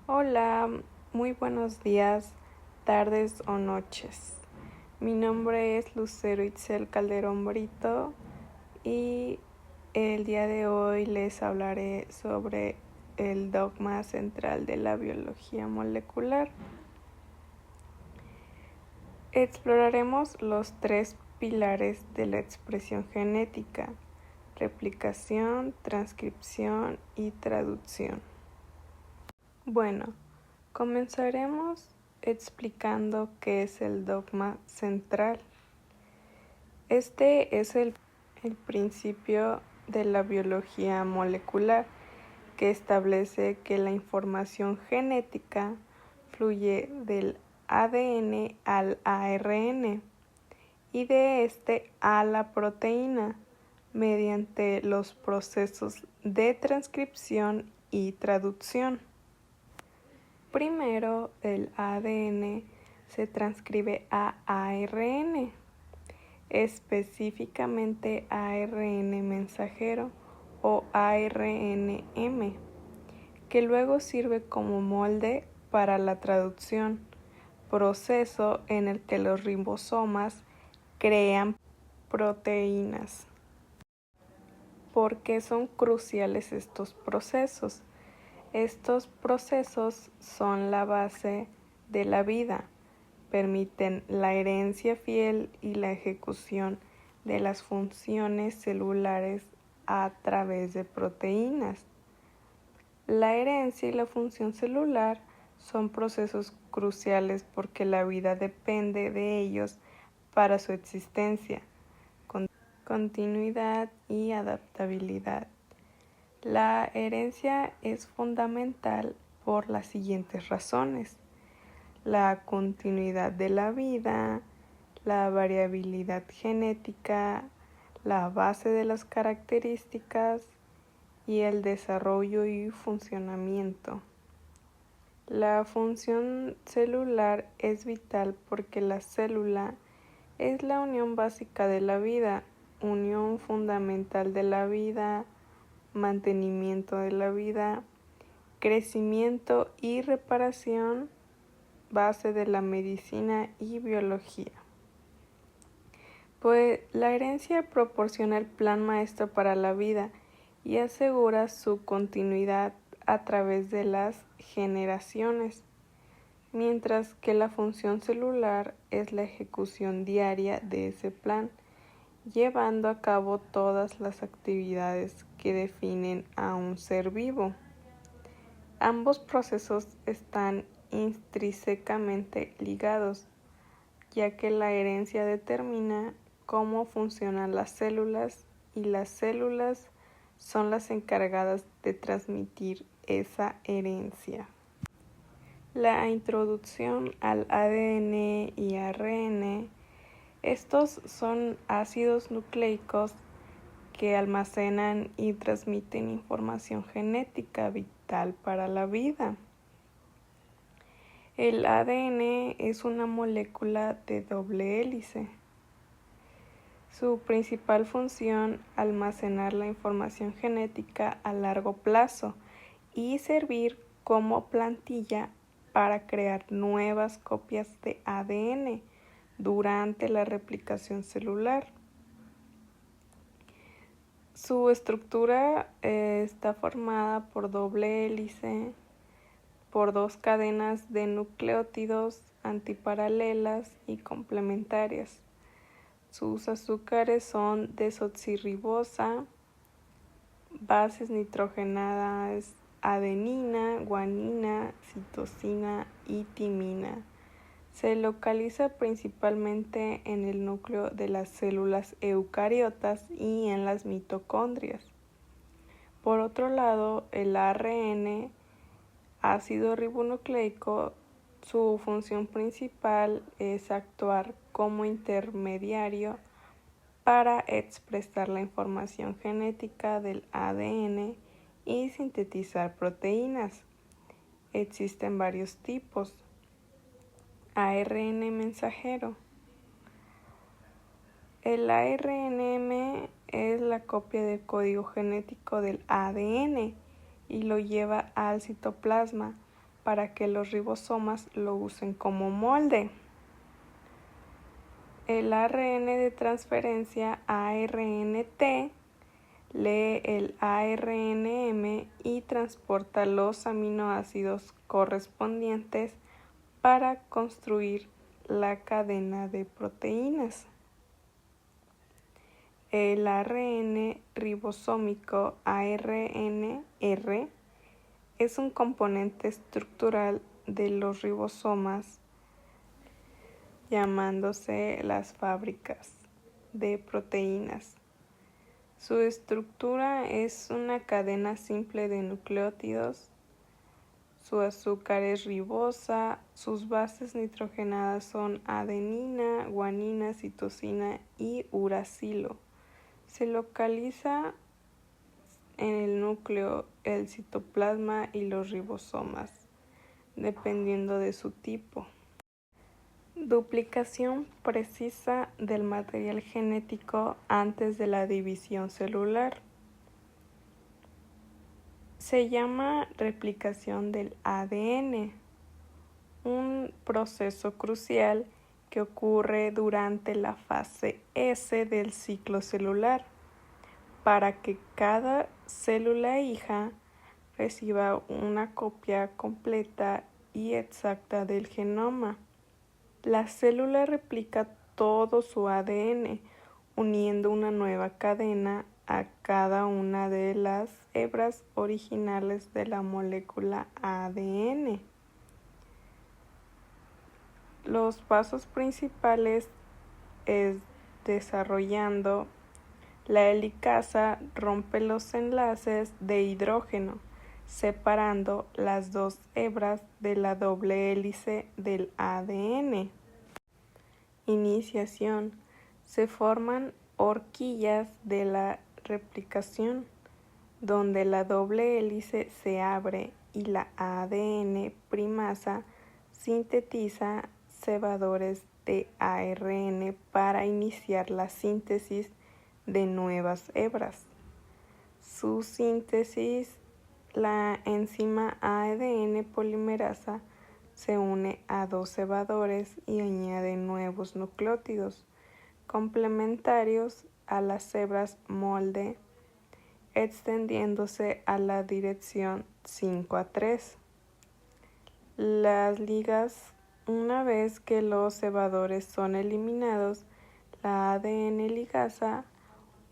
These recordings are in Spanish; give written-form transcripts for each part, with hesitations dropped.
Hola, muy buenos días, tardes o noches. Mi nombre es Lucero Itzel Calderón Brito y el día de hoy les hablaré sobre el dogma central de la biología molecular. Exploraremos los tres pilares de la expresión genética: replicación, transcripción y traducción. Bueno, comenzaremos explicando qué es el dogma central. Este es el principio de la biología molecular que establece que la información genética fluye del ADN al ARN y de este a la proteína mediante los procesos de transcripción y traducción. Primero, el ADN se transcribe a ARN, específicamente ARN mensajero o ARNM, que luego sirve como molde para la traducción, proceso en el que los ribosomas crean proteínas. ¿Por qué son cruciales estos procesos? Estos procesos son la base de la vida, permiten la herencia fiel y la ejecución de las funciones celulares a través de proteínas. La herencia y la función celular son procesos cruciales porque la vida depende de ellos para su existencia, continuidad y adaptabilidad. La herencia es fundamental por las siguientes razones: la continuidad de la vida, la variabilidad genética, la base de las características y el desarrollo y funcionamiento. La función celular es vital porque la célula es la unión básica de la vida, unión fundamental de la vida, mantenimiento de la vida, crecimiento y reparación, base de la medicina y biología. Pues la herencia proporciona el plan maestro para la vida y asegura su continuidad a través de las generaciones, mientras que la función celular es la ejecución diaria de ese plan, llevando a cabo todas las actividades que definen a un ser vivo. Ambos procesos están intrínsecamente ligados, ya que la herencia determina cómo funcionan las células y las células son las encargadas de transmitir esa herencia. La introducción al ADN y ARN. Estos son ácidos nucleicos que almacenan y transmiten información genética vital para la vida. El ADN es una molécula de doble hélice. Su principal función, almacenar la información genética a largo plazo y servir como plantilla para crear nuevas copias de ADN durante la replicación celular. Su estructura está formada por doble hélice, por dos cadenas de nucleótidos antiparalelas y complementarias. Sus azúcares son desoxirribosa, bases nitrogenadas, adenina, guanina, citosina y timina. Se localiza principalmente en el núcleo de las células eucariotas y en las mitocondrias. Por otro lado, el ARN, ácido ribonucleico, su función principal es actuar como intermediario para expresar la información genética del ADN y sintetizar proteínas. Existen varios tipos. ARN mensajero. El ARNM es la copia del código genético del ADN y lo lleva al citoplasma, para que los ribosomas lo usen como molde. El ARN de transferencia ARNT lee el ARNM y transporta los aminoácidos correspondientes para construir la cadena de proteínas. El ARN ribosómico ARNR es un componente estructural de los ribosomas, llamándose las fábricas de proteínas. Su estructura es una cadena simple de nucleótidos. Su azúcar es ribosa, sus bases nitrogenadas son adenina, guanina, citosina y uracilo. Se localiza en el núcleo, el citoplasma y los ribosomas, dependiendo de su tipo. Duplicación precisa del material genético antes de la división celular. Se llama replicación del ADN, un proceso crucial que ocurre durante la fase S del ciclo celular, para que cada célula hija reciba una copia completa y exacta del genoma. La célula replica todo su ADN, uniendo una nueva cadena a cada una de las hebras originales de la molécula ADN. Los pasos principales es desarrollando la helicasa rompe los enlaces de hidrógeno, separando las dos hebras de la doble hélice del ADN. Iniciación. Se forman horquillas de la replicación, donde la doble hélice se abre y la ADN primasa sintetiza cebadores de ARN para iniciar la síntesis de nuevas hebras. Su síntesis, la enzima ADN polimerasa se une a dos cebadores y añade nuevos nucleótidos complementarios a las hebras molde, extendiéndose a la dirección 5:3. Las ligas, una vez que los cebadores son eliminados, la ADN ligasa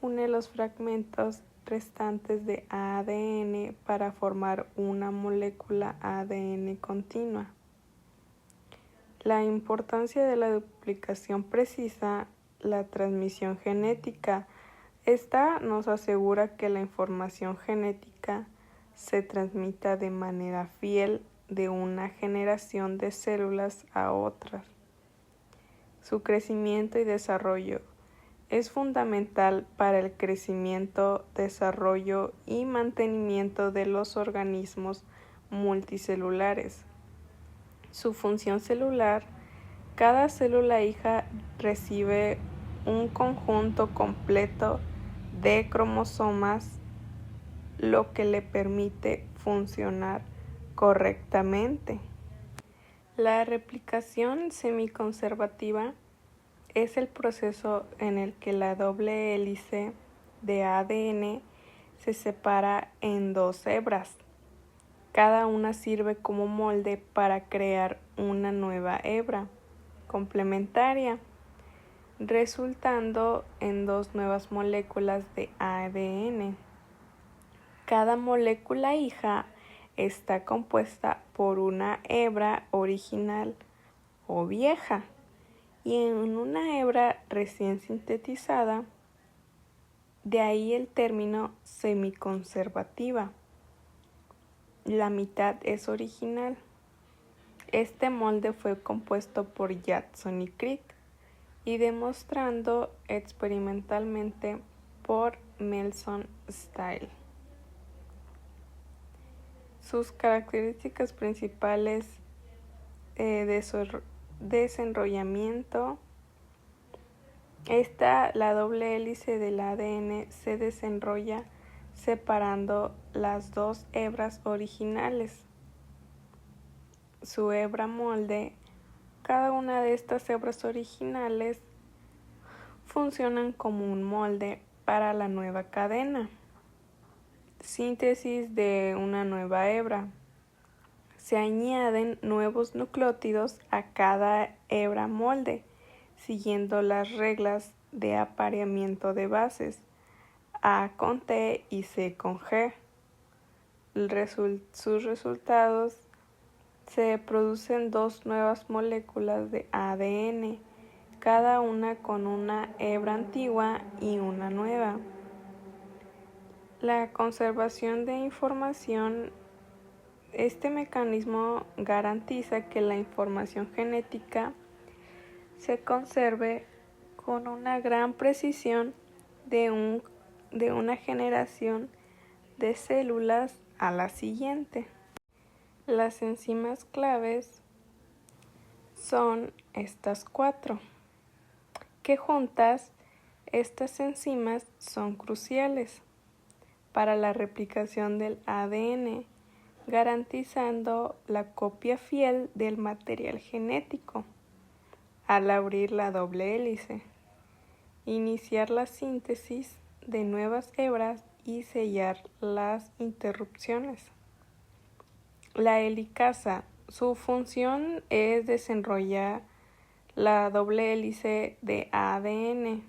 une los fragmentos restantes de ADN para formar una molécula ADN continua. La importancia de la duplicación precisa la transmisión genética. Esta nos asegura que la información genética se transmita de manera fiel de una generación de células a otras. Su crecimiento y desarrollo es fundamental para el crecimiento, desarrollo y mantenimiento de los organismos multicelulares. Su función celular: cada célula hija recibe un conjunto completo de cromosomas, lo que le permite funcionar correctamente. La replicación semiconservativa es el proceso en el que la doble hélice de ADN se separa en dos hebras. Cada una sirve como molde para crear una nueva hebra complementaria, resultando en dos nuevas moléculas de ADN. Cada molécula hija está compuesta por una hebra original o vieja y en una hebra recién sintetizada, de ahí el término semiconservativa. La mitad es original. Este molde fue compuesto por Jackson y Crick y demostrando experimentalmente por Melson Style. Sus características principales de su desenrollamiento: la doble hélice del ADN se desenrolla separando las dos hebras originales. su hebra molde, cada una de estas hebras originales funcionan como un molde para la nueva cadena. Síntesis de una nueva hebra. Se añaden nuevos nucleótidos a cada hebra molde, siguiendo las reglas de apareamiento de bases A con T y C con G. Sus resultados: se producen dos nuevas moléculas de ADN, cada una con una hebra antigua y una nueva. La conservación de información. Este mecanismo garantiza que la información genética se conserve con una gran precisión de una generación de células a la siguiente. Las enzimas claves son estas 4, que juntas estas enzimas son cruciales para la replicación del ADN, garantizando la copia fiel del material genético. Al abrir la doble hélice, iniciar la síntesis de nuevas hebras y sellar las interrupciones. La helicasa, su función es desenrollar la doble hélice de ADN,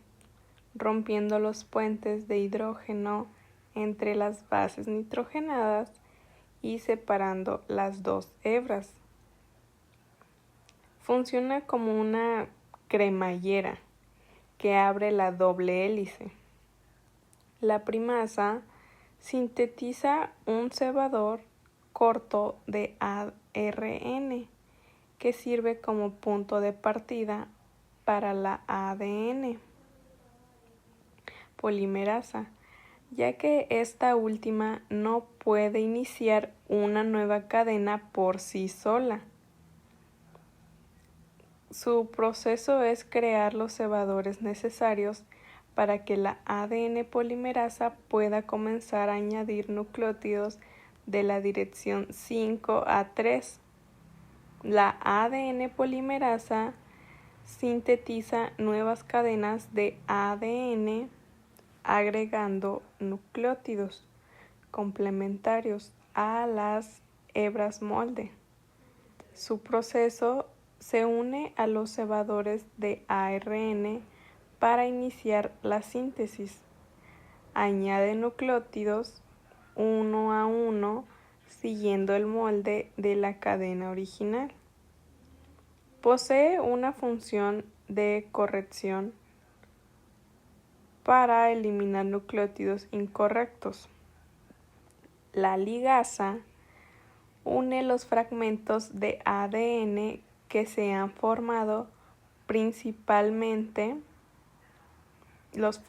rompiendo los puentes de hidrógeno entre las bases nitrogenadas y separando las dos hebras. Funciona como una cremallera que abre la doble hélice. La primasa sintetiza un cebador corto de ARN que sirve como punto de partida para la ADN polimerasa, ya que esta última no puede iniciar una nueva cadena por sí sola. Su proceso es crear los cebadores necesarios para que la ADN polimerasa pueda comenzar a añadir nucleótidos de la dirección 5 a 3. La ADN polimerasa sintetiza nuevas cadenas de ADN agregando nucleótidos complementarios a las hebras molde. Su proceso se une a los cebadores de ARN para iniciar la síntesis. Añade nucleótidos uno a uno siguiendo el molde de la cadena original. Posee una función de corrección para eliminar nucleótidos incorrectos. La ligasa une los fragmentos de ADN que se han formado principalmente los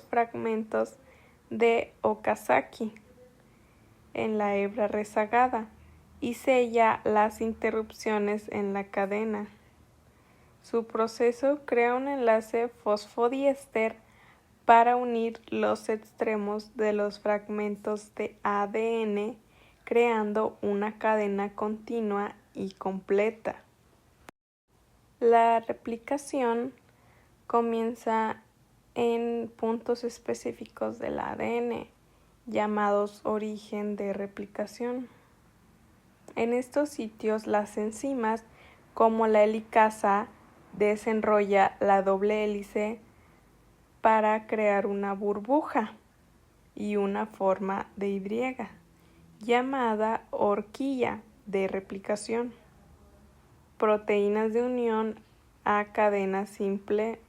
fragmentos de Okazaki en la hebra rezagada y sella las interrupciones en la cadena. Su proceso crea un enlace fosfodiéster para unir los extremos de los fragmentos de ADN, creando una cadena continua y completa. La replicación comienza en puntos específicos del ADN, llamados origen de replicación. En estos sitios, las enzimas, como la helicasa, desenrolla la doble hélice para crear una burbuja y una forma de Y, llamada horquilla de replicación. Proteínas de unión a cadena simple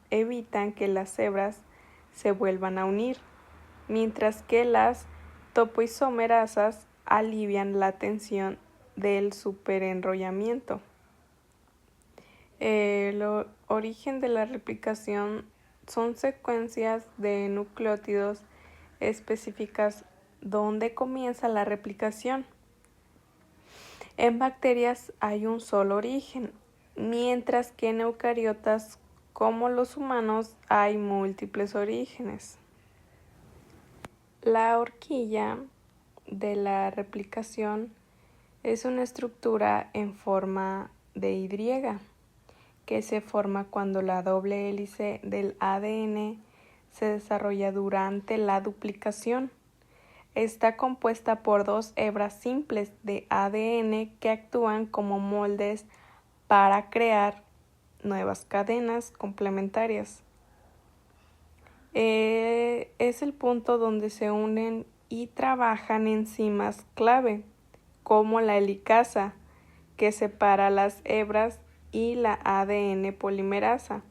evitan que las hebras se vuelvan a unir, mientras que las topoisomerasas alivian la tensión del superenrollamiento. El origen de la replicación son secuencias de nucleótidos específicas donde comienza la replicación. En bacterias hay un solo origen, mientras que en eucariotas como los humanos hay múltiples orígenes. La horquilla de la replicación Es una estructura en forma de Y que se forma cuando la doble hélice del ADN se desarrolla durante la duplicación. Está compuesta por dos hebras simples de ADN que actúan como moldes para crear nuevas cadenas complementarias. Es el punto donde se unen y trabajan enzimas clave, como la helicasa, que separa las hebras, y la ADN polimerasa,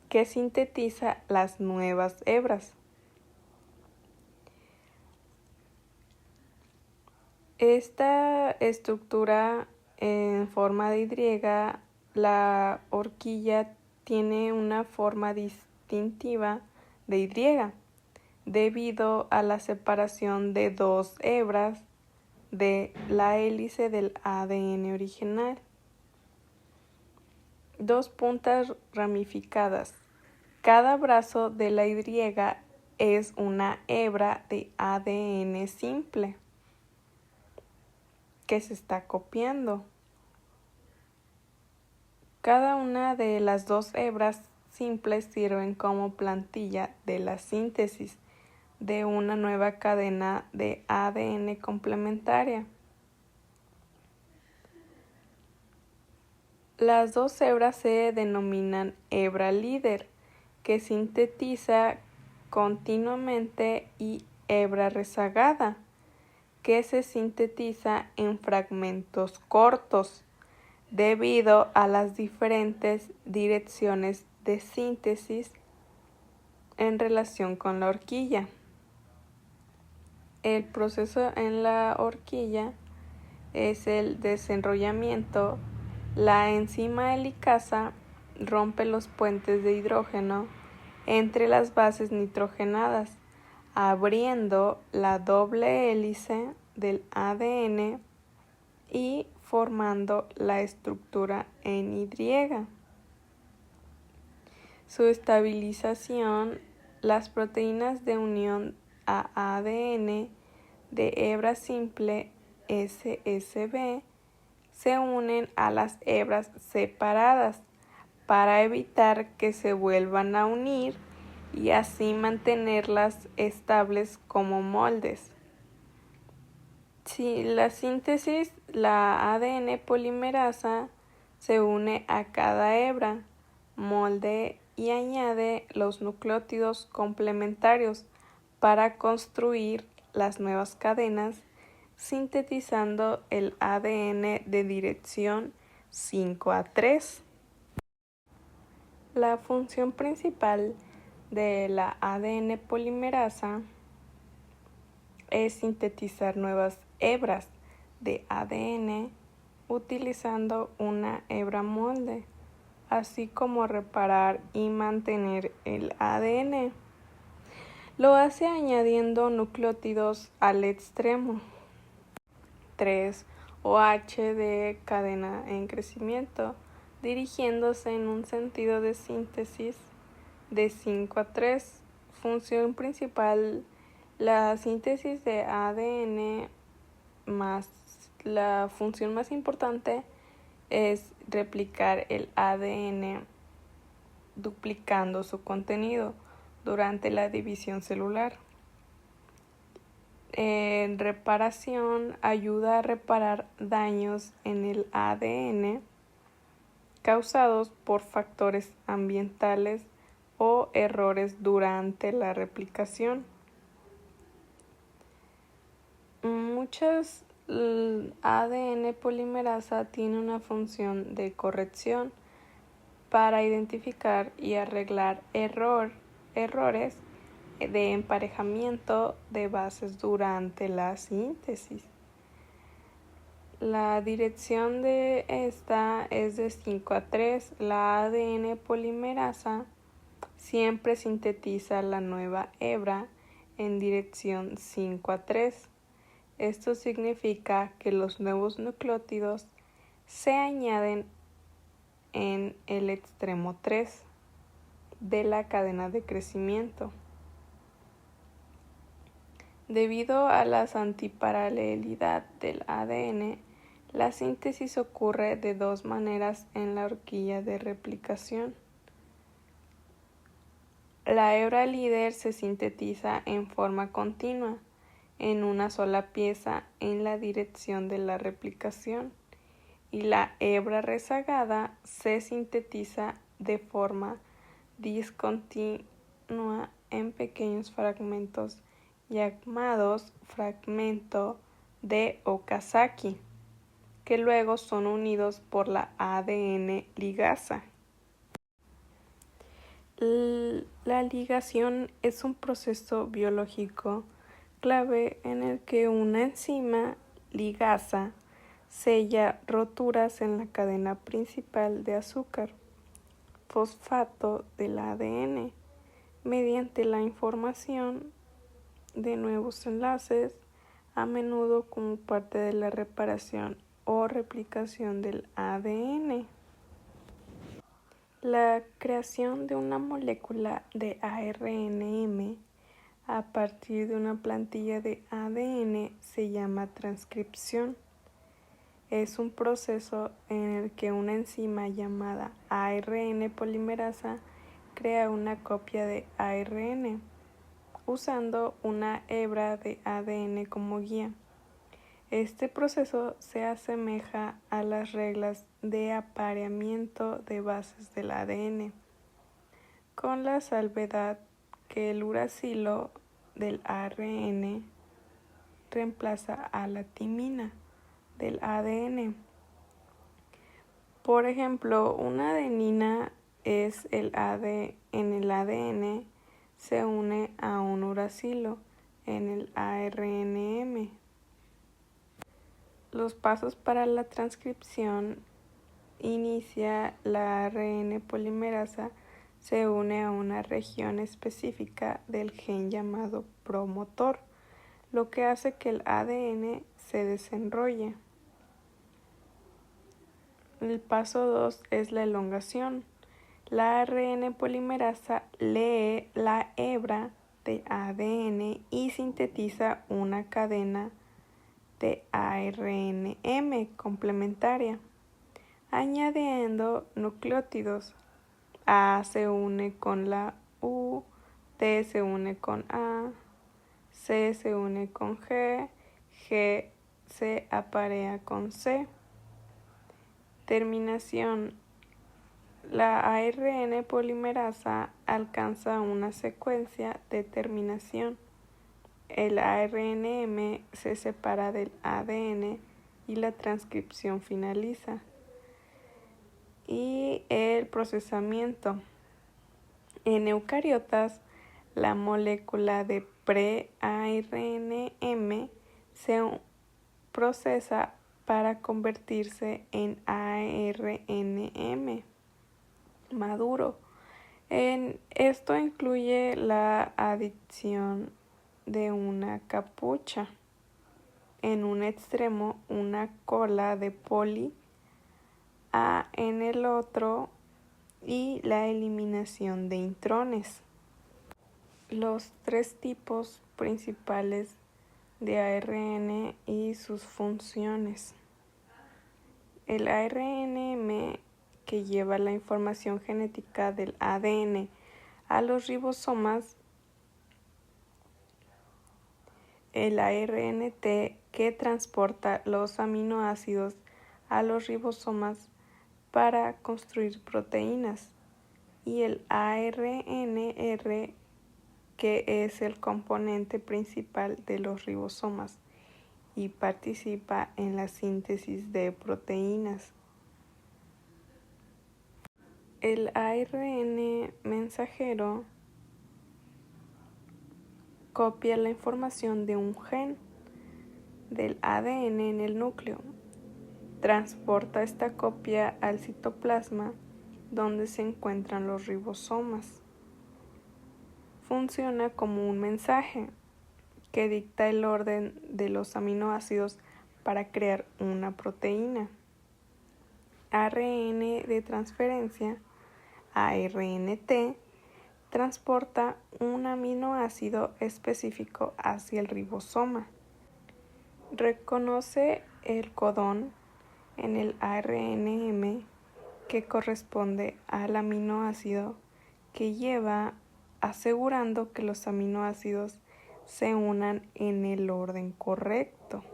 que sintetiza las nuevas hebras. Esta estructura en forma de Y, la horquilla tiene una forma distintiva de Y, debido a la separación de dos hebras de la hélice del ADN original. Dos puntas ramificadas. Cada brazo de la Y es una hebra de ADN simple que se está copiando. Cada una de las dos hebras simples sirven como plantilla de la síntesis de una nueva cadena de ADN complementaria. Las dos hebras se denominan hebra líder, que sintetiza continuamente, y hebra rezagada, que se sintetiza en fragmentos cortos, debido a las diferentes direcciones de síntesis en relación con la horquilla. El proceso en la horquilla es el desenrollamiento. La enzima helicasa rompe los puentes de hidrógeno entre las bases nitrogenadas, abriendo la doble hélice del ADN y formando la estructura en Y. Su estabilización. Las proteínas de unión a ADN de hebra simple SSB se unen a las hebras separadas para evitar que se vuelvan a unir y así mantenerlas estables como moldes. Si la síntesis, la ADN polimerasa se une a cada hebra, molde y añade los nucleótidos complementarios para construir las nuevas cadenas, sintetizando el ADN de dirección 5A3. La función principal de la ADN polimerasa es sintetizar nuevas hebras de ADN utilizando una hebra molde, así como reparar y mantener el ADN. Lo hace añadiendo nucleótidos al extremo 3 OH de cadena en crecimiento, dirigiéndose en un sentido de síntesis de 5A3. Función principal. La síntesis de ADN la función más importante es replicar el ADN duplicando su contenido durante la división celular. En reparación, ayuda a reparar daños en el ADN causados por factores ambientales o errores durante la replicación. Muchas ADN polimerasa tiene una función de corrección para identificar y arreglar errores de emparejamiento de bases durante la síntesis. La dirección de esta es de 5A3. La ADN polimerasa siempre sintetiza la nueva hebra en dirección 5A3. Esto significa que los nuevos nucleótidos se añaden en el extremo 3 de la cadena de crecimiento. Debido a la antiparalelidad del ADN, La síntesis ocurre de dos maneras en la horquilla de replicación. La hebra líder se sintetiza en forma continua, en una sola pieza en la dirección de la replicación, y la hebra rezagada se sintetiza de forma discontinua en pequeños fragmentos llamados fragmento de Okazaki, que luego son unidos por la ADN ligasa. La ligación es un proceso biológico clave en el que una enzima ligasa sella roturas en la cadena principal de azúcar fosfato del ADN mediante la información de nuevos enlaces, a menudo como parte de la reparación o replicación del ADN. La creación de una molécula de ARNM a partir de una plantilla de ADN se llama transcripción. Es un proceso en el que una enzima llamada ARN polimerasa crea una copia de ARN usando una hebra de ADN como guía. Este proceso se asemeja a las reglas de apareamiento de bases del ADN, con la salvedad que el uracilo del ARN reemplaza a la timina del ADN. Por ejemplo, una adenina en el ADN se une a un uracilo en el ARNM. Los pasos para la transcripción: inicia la ARN polimerasa, se une a una región específica del gen llamado promotor, lo que hace que el ADN se desenrolle. El paso 2 es la elongación. La ARN polimerasa lee la hebra de ADN y sintetiza una cadena de ARNM complementaria, añadiendo nucleótidos. A se une con la U, T se une con A, C se une con G se aparea con C. Terminación: la ARN polimerasa alcanza una secuencia de terminación. El ARNM se separa del ADN y la transcripción finaliza. Y el procesamiento. En eucariotas, la molécula de pre-ARNM se procesa para convertirse en ARNM maduro. Esto incluye la adición de una capucha, en un extremo una cola de poli A en el otro, y la eliminación de intrones. Los tres tipos principales de ARN y sus funciones. El ARNM, que lleva la información genética del ADN a los ribosomas. El ARNT, que transporta los aminoácidos a los ribosomas para construir proteínas. Y el ARNR, que es el componente principal de los ribosomas y participa en la síntesis de proteínas. El ARN mensajero copia la información de un gen del ADN en el núcleo, transporta esta copia al citoplasma, donde se encuentran los ribosomas. Funciona como un mensaje que dicta el orden de los aminoácidos para crear una proteína. ARN de transferencia, ARNT, transporta un aminoácido específico hacia el ribosoma. Reconoce el codón en el ARNM que corresponde al aminoácido que lleva, asegurando que los aminoácidos se unan en el orden correcto.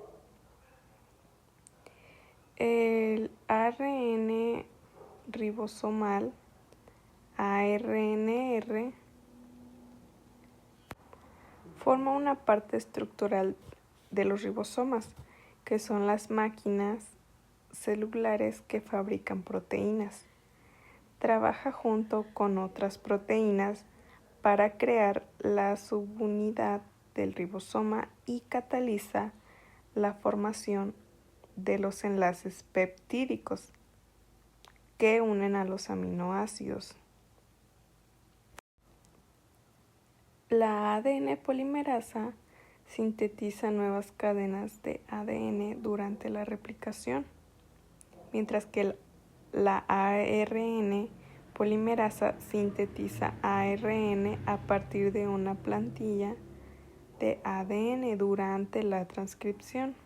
El ARN ribosomal, ARNR, forma una parte estructural de los ribosomas, que son las máquinas celulares que fabrican proteínas. Trabaja junto con otras proteínas para crear la subunidad del ribosoma y cataliza la formación de los enlaces peptídicos que unen a los aminoácidos. La ADN polimerasa sintetiza nuevas cadenas de ADN durante la replicación, mientras que la ARN polimerasa sintetiza ARN a partir de una plantilla de ADN durante la transcripción.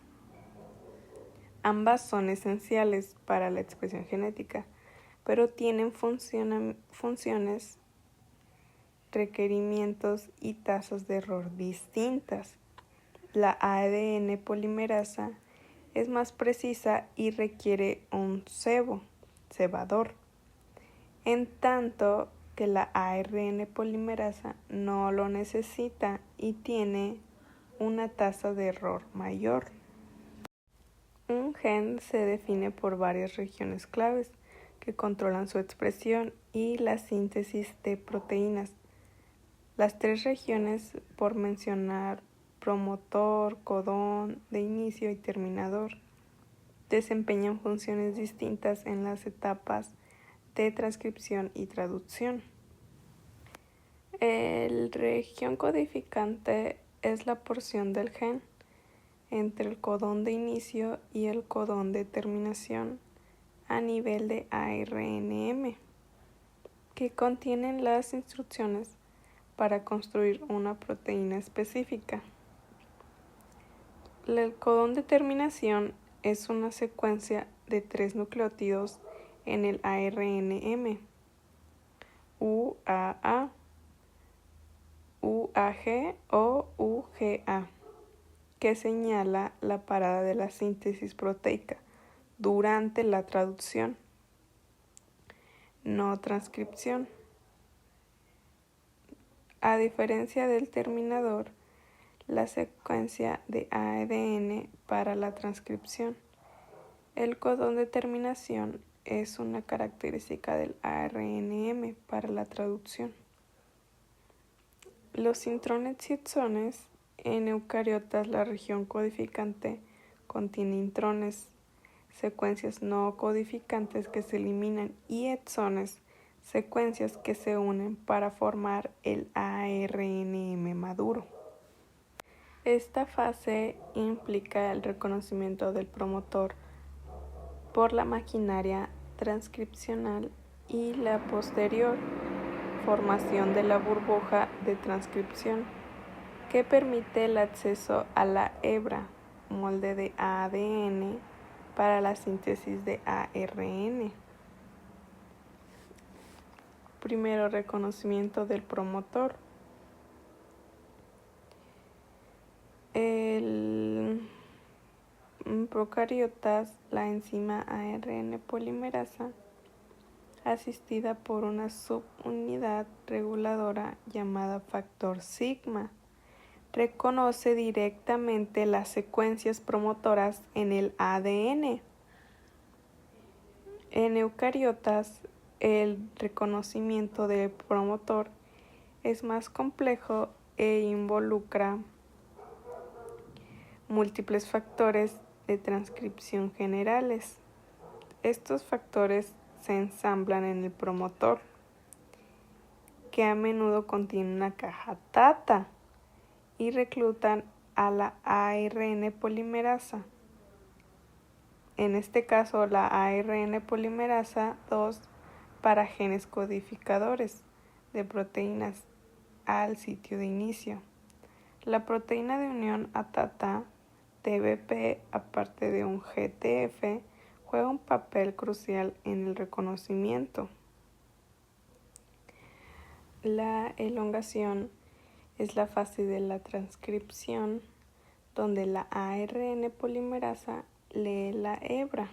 Ambas son esenciales para la expresión genética, pero tienen funciones, requerimientos y tasas de error distintas. La ADN polimerasa es más precisa y requiere un cebador, en tanto que la ARN polimerasa no lo necesita y tiene una tasa de error mayor. Un gen se define por varias regiones claves que controlan su expresión y la síntesis de proteínas. Las tres regiones, por mencionar promotor, codón de inicio y terminador, desempeñan funciones distintas en las etapas de transcripción y traducción. El región codificante es la porción del gen entre el codón de inicio y el codón de terminación a nivel de ARNM, que contienen las instrucciones para construir una proteína específica. El codón de terminación es una secuencia de 3 nucleótidos en el ARNM, UAA, UAG o UGA, que señala la parada de la síntesis proteica durante la traducción, no transcripción. A diferencia del terminador, la secuencia de ADN para la transcripción, el codón de terminación es una característica del ARNM para la traducción. Los intrones y exones. En eucariotas, la región codificante contiene intrones, secuencias no codificantes que se eliminan, y exones, secuencias que se unen para formar el ARNM maduro. Esta fase implica el reconocimiento del promotor por la maquinaria transcripcional y la posterior formación de la burbuja de transcripción, que permite el acceso a la hebra, molde de ADN, para la síntesis de ARN. Primero, reconocimiento del promotor. En procariotas, la enzima ARN polimerasa, asistida por una subunidad reguladora llamada factor sigma, reconoce directamente las secuencias promotoras en el ADN. En eucariotas, el reconocimiento del promotor es más complejo e involucra múltiples factores de transcripción generales. Estos factores se ensamblan en el promotor, que a menudo contiene una caja TATA, y reclutan a la ARN polimerasa. En este caso, la ARN polimerasa 2 para genes codificadores de proteínas al sitio de inicio. La proteína de unión a TATA, TBP, aparte de un GTF, juega un papel crucial en el reconocimiento. La elongación es la fase de la transcripción donde la ARN polimerasa lee la hebra,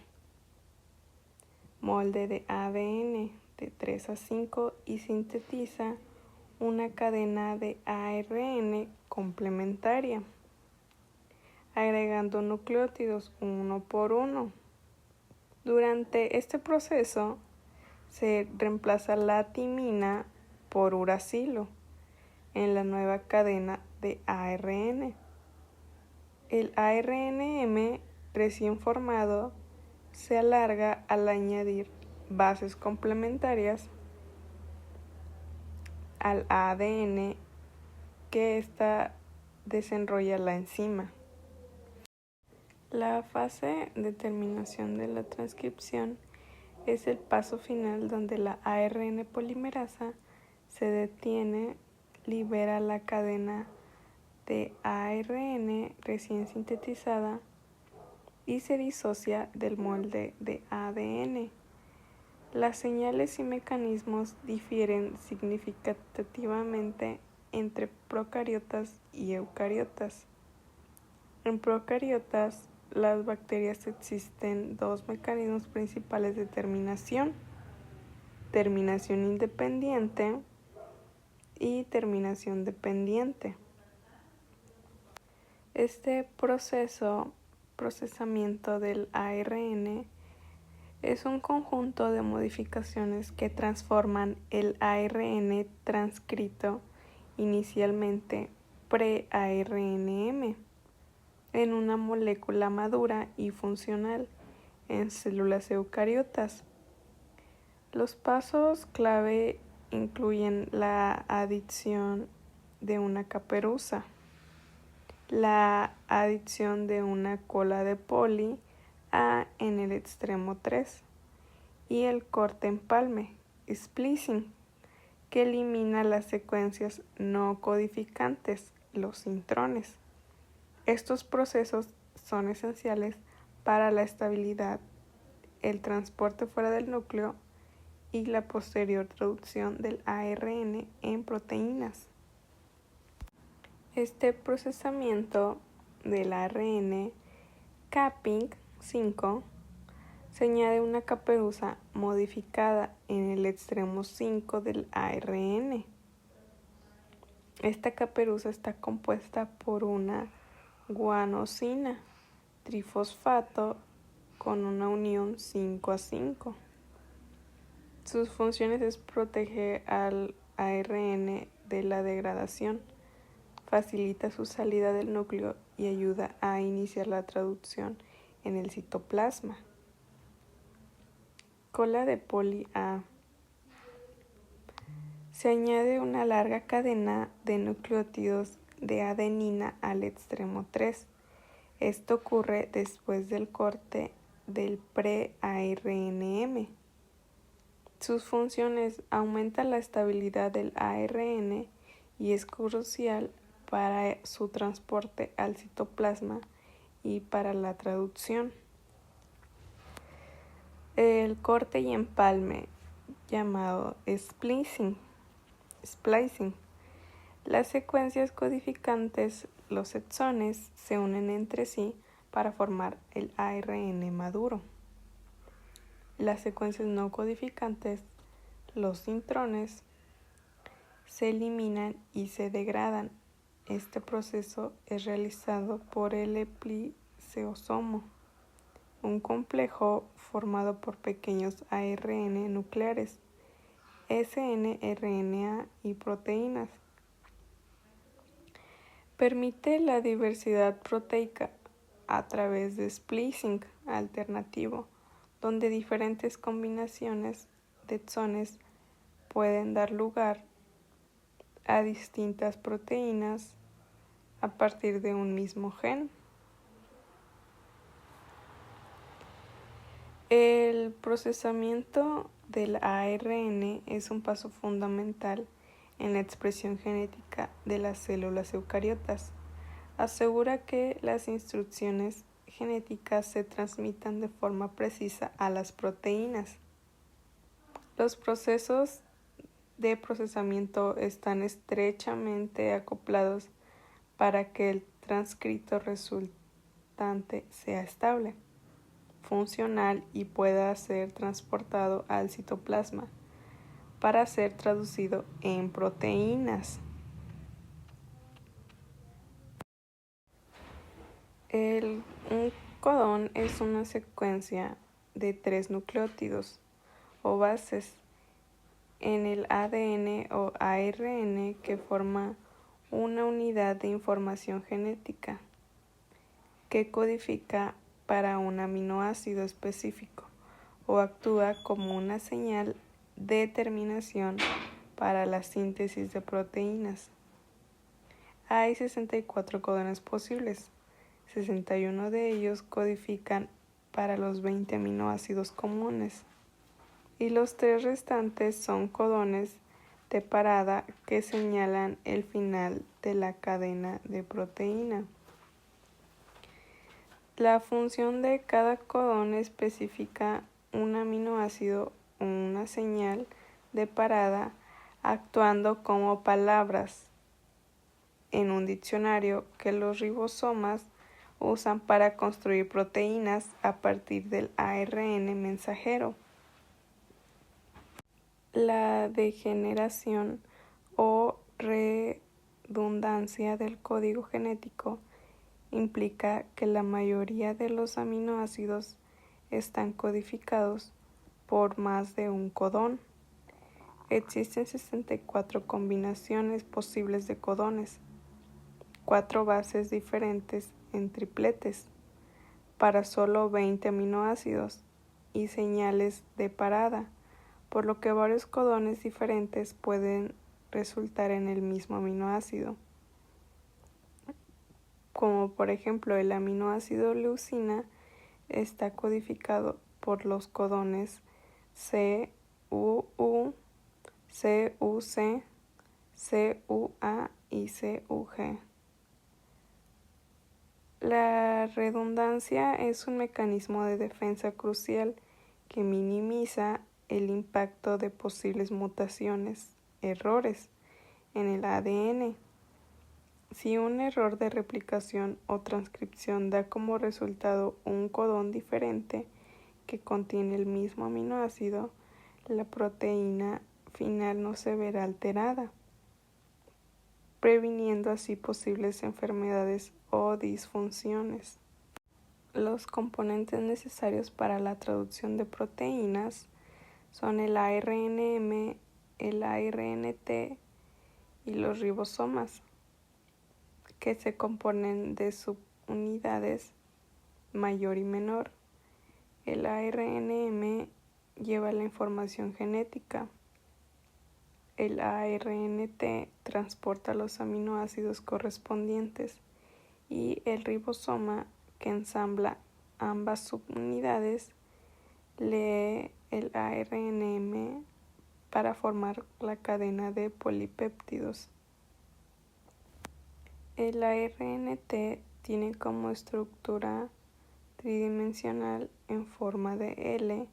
molde de ADN de 3 a 5 y sintetiza una cadena de ARN complementaria, agregando nucleótidos uno por uno. Durante este proceso se reemplaza la timina por uracilo en la nueva cadena de ARN. El ARNM recién formado se alarga al añadir bases complementarias al ADN que ésta desenrolla la enzima. La fase de terminación de la transcripción es el paso final donde la ARN polimerasa se detiene, libera la cadena de ARN recién sintetizada y se disocia del molde de ADN. Las señales y mecanismos difieren significativamente entre procariotas y eucariotas. En procariotas, las bacterias existen dos mecanismos principales de terminación: terminación independiente y terminación dependiente. Este procesamiento del ARN es un conjunto de modificaciones que transforman el ARN transcrito inicialmente pre-ARNM en una molécula madura y funcional en células eucariotas. Los pasos clave incluyen la adición de una caperuza, la adición de una cola de poli A en el extremo 3 y el corte empalme, splicing, que elimina las secuencias no codificantes, los intrones. Estos procesos son esenciales para la estabilidad, el transporte fuera del núcleo y la posterior traducción del ARN en proteínas. Este procesamiento del ARN capping 5 se añade una caperuza modificada en el extremo 5 del ARN. Esta caperuza está compuesta por una guanosina trifosfato con una unión 5 a 5. Sus funciones es proteger al ARN de la degradación, facilita su salida del núcleo y ayuda a iniciar la traducción en el citoplasma. Cola de poli A. Se añade una larga cadena de nucleótidos de adenina al extremo 3. Esto ocurre después del corte del pre-ARNM. Sus funciones aumentan la estabilidad del ARN y es crucial para su transporte al citoplasma y para la traducción. El corte y empalme, llamado splicing. Las secuencias codificantes, los exones, se unen entre sí para formar el ARN maduro. Las secuencias no codificantes, los intrones, se eliminan y se degradan. Este proceso es realizado por el heliceosomo, un complejo formado por pequeños ARN nucleares, snRNA y proteínas. Permite la diversidad proteica a través de splicing alternativo, donde diferentes combinaciones de exones pueden dar lugar a distintas proteínas a partir de un mismo gen. El procesamiento del ARN es un paso fundamental en la expresión genética de las células eucariotas. Asegura que las instrucciones genéticas se transmitan de forma precisa a las proteínas. Los procesos de procesamiento están estrechamente acoplados para que el transcrito resultante sea estable, funcional y pueda ser transportado al citoplasma para ser traducido en proteínas. Un codón es una secuencia de 3 nucleótidos o bases en el ADN o ARN que forma una unidad de información genética que codifica para un aminoácido específico o actúa como una señal de terminación para la síntesis de proteínas. Hay 64 codones posibles. 61 de ellos codifican para los 20 aminoácidos comunes y los 3 restantes son codones de parada que señalan el final de la cadena de proteína. La función de cada codón especifica un aminoácido o una señal de parada actuando como palabras en un diccionario que los ribosomas usan para construir proteínas a partir del ARN mensajero. La degeneración o redundancia del código genético implica que la mayoría de los aminoácidos están codificados por más de un codón. Existen 64 combinaciones posibles de codones, 4 bases diferentes en tripletes para solo 20 aminoácidos y señales de parada, por lo que varios codones diferentes pueden resultar en el mismo aminoácido, como por ejemplo el aminoácido leucina está codificado por los codones CUU, CUC, CUA y CUG. La redundancia es un mecanismo de defensa crucial que minimiza el impacto de posibles mutaciones, errores, en el ADN. Si un error de replicación o transcripción da como resultado un codón diferente que contiene el mismo aminoácido, la proteína final no se verá alterada, previniendo así posibles enfermedades o disfunciones. Los componentes necesarios para la traducción de proteínas son el ARNM, el ARNT y los ribosomas, que se componen de subunidades mayor y menor. El ARNM lleva la información genética. El ARNT transporta los aminoácidos correspondientes y el ribosoma, que ensambla ambas subunidades, lee el ARNM para formar la cadena de polipéptidos. El ARNT tiene como estructura tridimensional en forma de L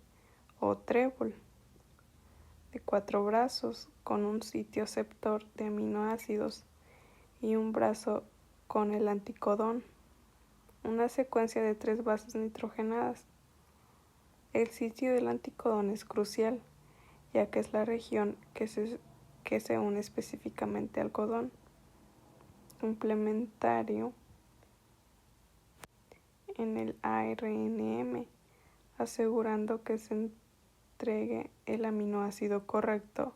o trébol de 4 brazos con un sitio aceptor de aminoácidos y un brazo con el anticodón, una secuencia de 3 bases nitrogenadas. El sitio del anticodón es crucial, ya que es la región que se une específicamente al codón complementario en el ARNM, asegurando que se entregue el aminoácido correcto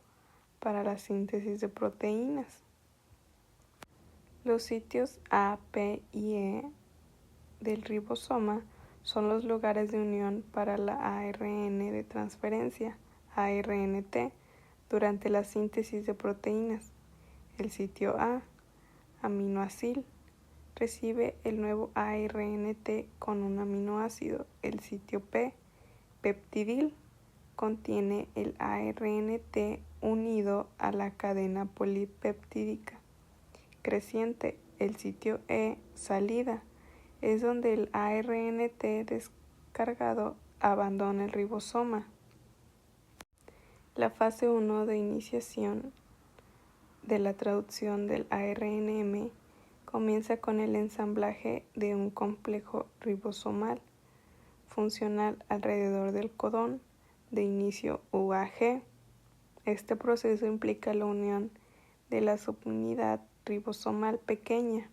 para la síntesis de proteínas. Los sitios A, P y E del ribosoma son los lugares de unión para la ARN de transferencia, ARNT, durante la síntesis de proteínas. El sitio A, aminoácido, recibe el nuevo ARNT con un aminoácido. El sitio P, peptidil, contiene el ARNT unido a la cadena polipeptídica creciente. El sitio E, salida, es donde el ARNT descargado abandona el ribosoma. La fase 1 de iniciación de la traducción del ARNM comienza con el ensamblaje de un complejo ribosomal funcional alrededor del codón de inicio UAG. Este proceso implica la unión de la subunidad ribosomal pequeña,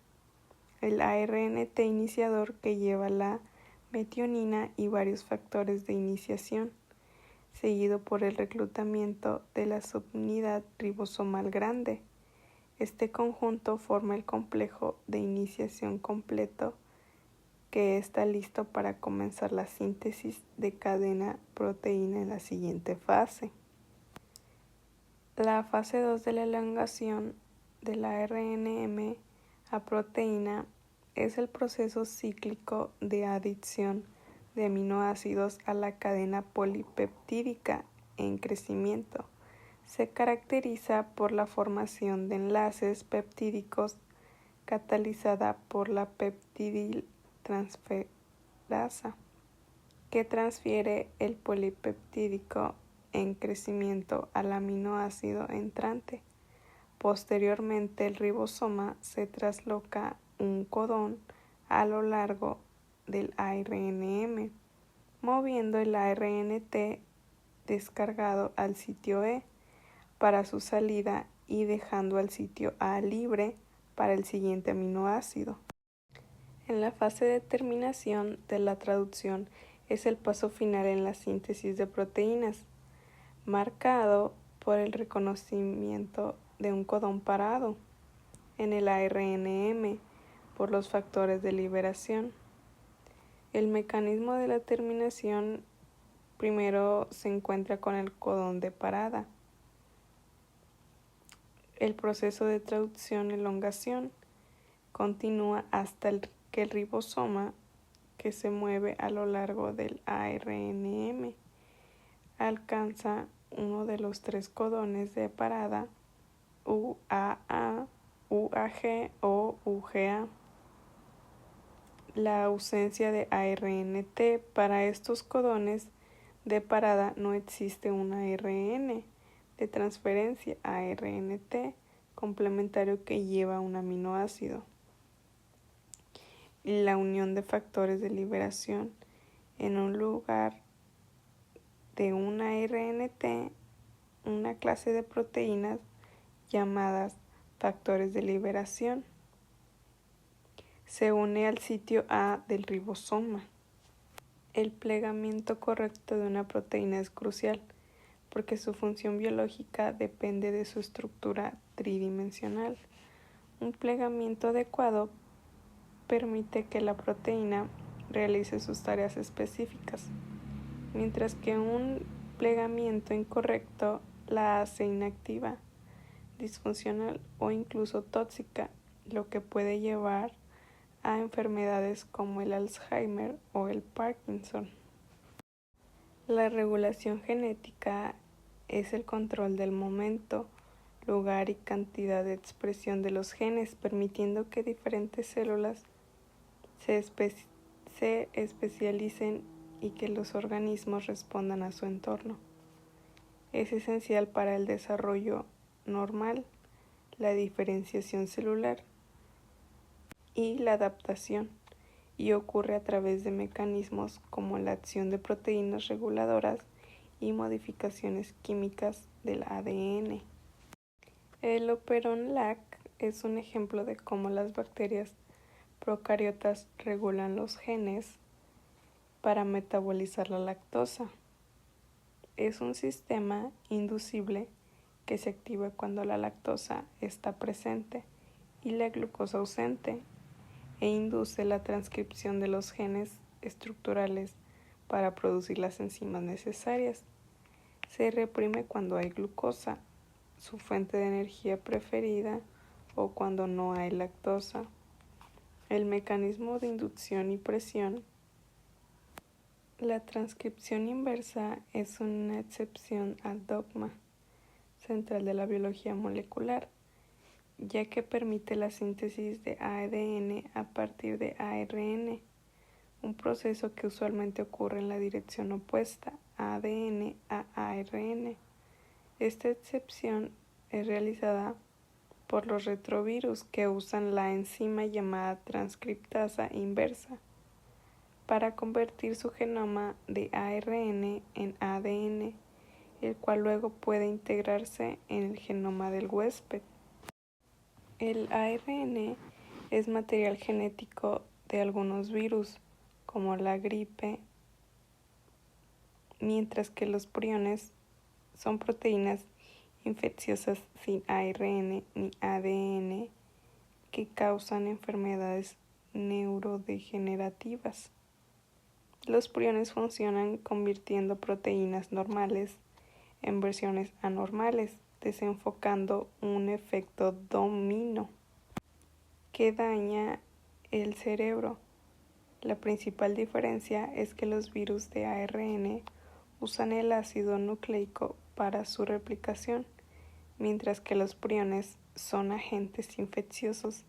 el ARNT iniciador que lleva la metionina y varios factores de iniciación, seguido por el reclutamiento de la subunidad ribosomal grande. Este conjunto forma el complejo de iniciación completo que está listo para comenzar la síntesis de cadena proteína en la siguiente fase. La fase 2 de la elongación de la RNM a proteína es el proceso cíclico de adición de aminoácidos a la cadena polipeptídica en crecimiento. Se caracteriza por la formación de enlaces peptídicos catalizada por la peptidiltransferasa, que transfiere el polipeptídico en crecimiento al aminoácido entrante. Posteriormente, el ribosoma se trasloca un codón a lo largo del ARNM, moviendo el ARNT descargado al sitio E para su salida y dejando al sitio A libre para el siguiente aminoácido. En la fase de terminación de la traducción es el paso final en la síntesis de proteínas, marcado por el reconocimiento de un codón parado en el ARNM por los factores de liberación. El mecanismo de la terminación primero se encuentra con el codón de parada. El proceso de traducción-elongación continúa hasta que el ribosoma, que se mueve a lo largo del ARNM, alcanza uno de los tres codones de parada UAA, UAG o UGA. La ausencia de ARNT. Para estos codones de parada no existe un ARN de transferencia ARNT complementario que lleva un aminoácido. La unión de factores de liberación en un lugar de un ARNT, una clase de proteínas llamadas factores de liberación, se une al sitio A del ribosoma. El plegamiento correcto de una proteína es crucial porque su función biológica depende de su estructura tridimensional. Un plegamiento adecuado permite que la proteína realice sus tareas específicas, mientras que un plegamiento incorrecto la hace inactiva, disfuncional o incluso tóxica, lo que puede llevar a enfermedades como el Alzheimer o el Parkinson. La regulación genética es el control del momento, lugar y cantidad de expresión de los genes, permitiendo que diferentes células se especialicen y que los organismos respondan a su entorno. Es esencial para el desarrollo normal, la diferenciación celular y la adaptación, y ocurre a través de mecanismos como la acción de proteínas reguladoras y modificaciones químicas del ADN. El Operon LAC es un ejemplo de cómo las bacterias procariotas regulan los genes para metabolizar la lactosa. Es un sistema inducible que se activa cuando la lactosa está presente y la glucosa ausente, e induce la transcripción de los genes estructurales para producir las enzimas necesarias. Se reprime cuando hay glucosa, su fuente de energía preferida, o cuando no hay lactosa. El mecanismo de inducción y presión. La transcripción inversa es una excepción al dogma central de la biología molecular ya que permite la síntesis de ADN a partir de ARN, un proceso que usualmente ocurre en la dirección opuesta, ADN a ARN. Esta excepción es realizada por los retrovirus que usan la enzima llamada transcriptasa inversa para convertir su genoma de ARN en ADN, el cual luego puede integrarse en el genoma del huésped. El ARN es material genético de algunos virus, como la gripe, mientras que los priones son proteínas infecciosas sin ARN ni ADN que causan enfermedades neurodegenerativas. Los priones funcionan convirtiendo proteínas normales en versiones anormales, desenfocando un efecto dominó que daña el cerebro. La principal diferencia es que los virus de ARN usan el ácido nucleico para su replicación, mientras que los priones son agentes infecciosos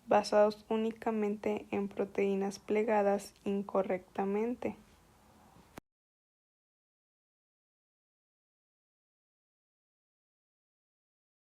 basados únicamente en proteínas plegadas incorrectamente.